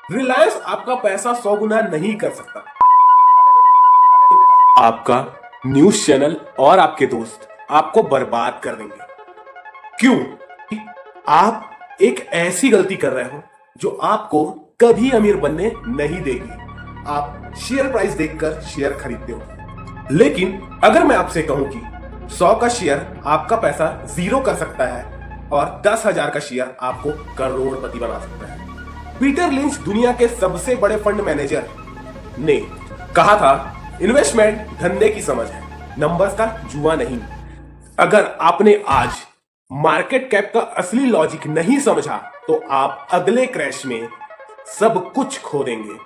रिलायंस आपका पैसा 100 गुना नहीं कर सकता। आपका न्यूज चैनल और आपके दोस्त आपको बर्बाद कर देंगे। क्यों? आप एक ऐसी गलती कर रहे हो जो आपको कभी अमीर बनने नहीं देगी। आप शेयर प्राइस देखकर शेयर खरीदते हो, लेकिन अगर मैं आपसे कहूं कि 100 का शेयर आपका पैसा 0 कर सकता है और 10,000 का शेयर आपको करोड़पति बना सकता है। पीटर लिंच दुनिया के सबसे बड़े फंड मैनेजर ने कहा था, इन्वेस्टमेंट धंधे की समझ है, नंबर्स का जुआ नहीं। अगर आपने आज मार्केट कैप का असली लॉजिक नहीं समझा तो आप अगले क्रैश में सब कुछ खो देंगे।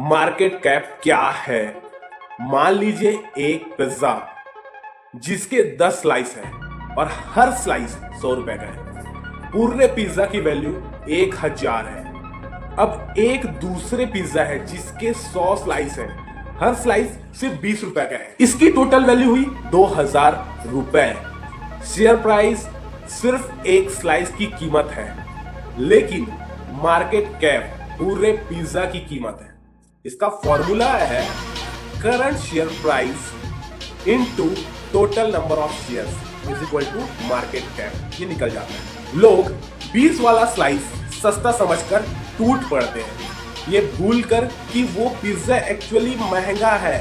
मार्केट कैप क्या है? मान लीजिए एक पिज्जा जिसके 10 स्लाइस है और हर स्लाइस 100 रुपए का है। पूरे पिज्जा की वैल्यू 1000 है। अब एक दूसरे पिज्जा है जिसके 100 स्लाइस है, हर स्लाइस सिर्फ 20 रुपए का है। इसकी टोटल वैल्यू हुई 2000 रुपए। शेयर प्राइस सिर्फ एक स्लाइस की कीमत है, लेकिन मार्केट कैप पूरे पिज्जा की कीमत है। इसका फॉर्मूला है current share price into total number of shares is equal to market cap. ये निकल जाता है। लोग 20 वाला स्लाइस सस्ता समझकर टूट पड़ते हैं, ये भूलकर कि वो पिज्जा एक्चुअली महंगा है।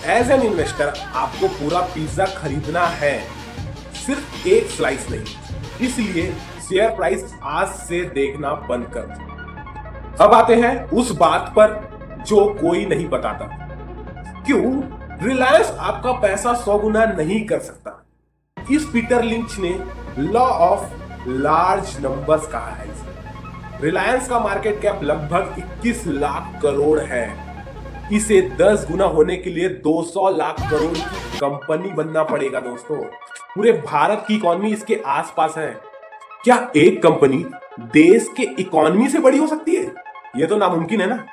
एज एन इन्वेस्टर आपको पूरा पिज्जा खरीदना है, सिर्फ एक स्लाइस नहीं। इसलिए शेयर प्राइस आज से देखना बंद कर दो। अब आते हैं उस बात पर जो कोई नहीं बताता। क्यों रिलायंस आपका पैसा 100 गुना नहीं कर सकता? इस पीटर लिंच ने लॉ ऑफ लार्ज नंबर्स कहा है इसे। रिलायंस का मार्केट कैप लगभग 21 लाख करोड़ है। इसे 10 गुना होने के लिए 200 लाख करोड़ की कंपनी बनना पड़ेगा दोस्तों। पूरे भारत की इकोनॉमी इसके आसपास है। क्या एक कंपनी देश के इकोनॉमी से बड़ी हो सकती है? यह तो नामुमकिन है ना।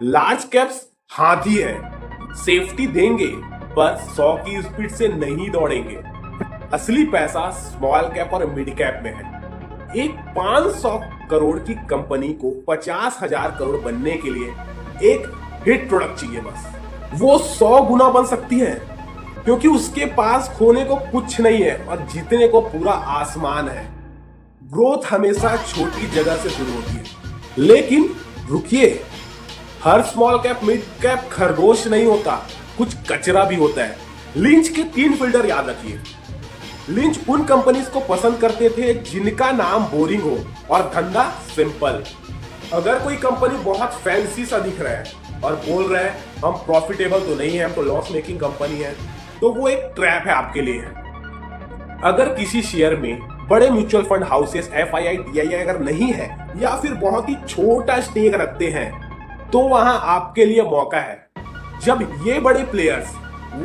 लार्ज कैप्स हाथी है, सेफ्टी देंगे पर 100 की स्पीड से नहीं दौड़ेंगे। असली पैसा स्मॉल कैप और मिड कैप में है। एक 500 करोड़ की कंपनी को 50,000 करोड़ बनने के लिए एक हिट प्रोडक्ट चाहिए बस। वो 100 गुना बन सकती है क्योंकि उसके पास खोने को कुछ नहीं है और जीतने को पूरा आसमान है। ग्रोथ हमेशा छोटी जगह से शुरू होती है, लेकिन रुकिए, हर स्मॉल कैप मिड कैप खरगोश नहीं होता, कुछ कचरा भी होता है। लिंच के 3 फिल्टर याद रखिए। लिंच उन कंपनीज को पसंद करते थे जिनका नाम बोरिंग हो और धंधा सिंपल। अगर कोई कंपनी बहुत फैंसी सा दिख रहा है और बोल रहा है हम प्रॉफिटेबल तो नहीं है, हम तो लॉस मेकिंग कंपनी है, तो वो एक ट्रैप है आपके लिए। अगर किसी शेयर में बड़े mutual fund houses FII DII अगर नहीं है या फिर बहुत ही छोटा स्टेक रखते हैं तो वहां आपके लिए मौका है। जब ये बड़े प्लेयर्स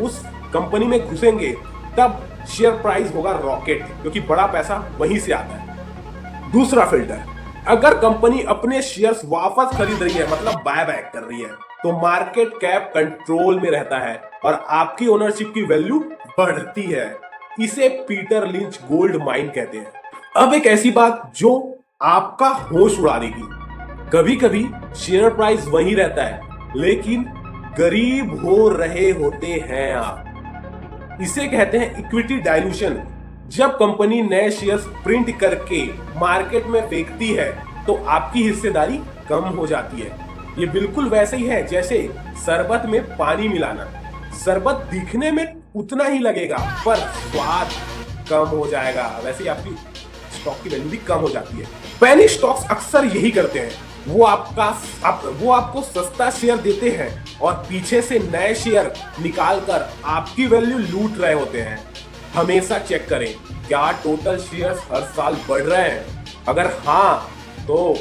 उस कंपनी में घुसेंगे तब शेयर प्राइस होगा रॉकेट, क्योंकि बड़ा पैसा वहीं से आता है। दूसरा फिल्टर, अगर कंपनी अपने शेयर्स वापस खरीद रही है, मतलब बाय बैक कर रही है, तो मार्केट कैप कंट्रोल में रहता है और आपकी ओनरशिप की वैल्यू बढ़ती है। इसे पीटर लिंच गोल्ड माइन कहते हैं। अब एक ऐसी बात जो आपका होश उड़ा देगी। कभी कभी शेयर प्राइस वही रहता है, लेकिन गरीब हो रहे होते हैं आप। इसे कहते हैं इक्विटी डाइल्यूशन। जब कंपनी नए शेयर्स प्रिंट करके मार्केट में फेंकती है तो आपकी हिस्सेदारी कम हो जाती है। ये बिल्कुल वैसे ही है जैसे शरबत में पानी मिलाना। शरबत दिखने में उतना ही लगेगा पर स्वाद कम हो जाएगा, वैसे ही आपकी स्टॉक की वैल्यू भी कम हो जाती है। पेनी स्टॉक्स अक्सर यही करते हैं, वो आपको सस्ता शेयर देते हैं और पीछे से नए शेयर निकालकर आपकी वैल्यू लूट रहे होते हैं। हमेशा चेक करें क्या टोटल शेयर्स हर साल बढ़ रहे हैं। अगर हाँ तो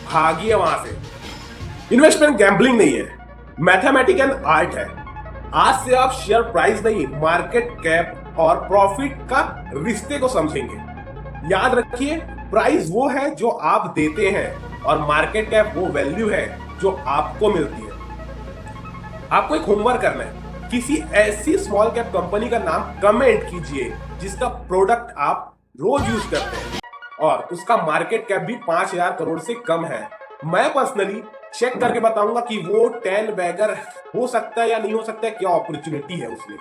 भागिए वहां से। इन्वेस्टमेंट गैम्बलिंग नहीं है, मैथमेटिकल आर्ट है। आज से आप शेयर प्राइस नहीं, मार्केट कैप और प्रॉफिट का रिश्ते को समझेंगे। याद रखिए, प्राइस वो है जो आप देते हैं और मार्केट कैप वो वैल्यू है जो आपको मिलती है। आपको एक होमवर्क करना है, किसी ऐसी स्मॉल कैप कंपनी का नाम कमेंट कीजिए जिसका प्रोडक्ट आप रोज यूज करते हैं और उसका मार्केट कैप भी 5,000 करोड़ से कम है। मैं पर्सनली चेक करके बताऊंगा कि वो 10 बैगर हो सकता है या नहीं हो सकता है, क्या अपॉर्चुनिटी है उसमें।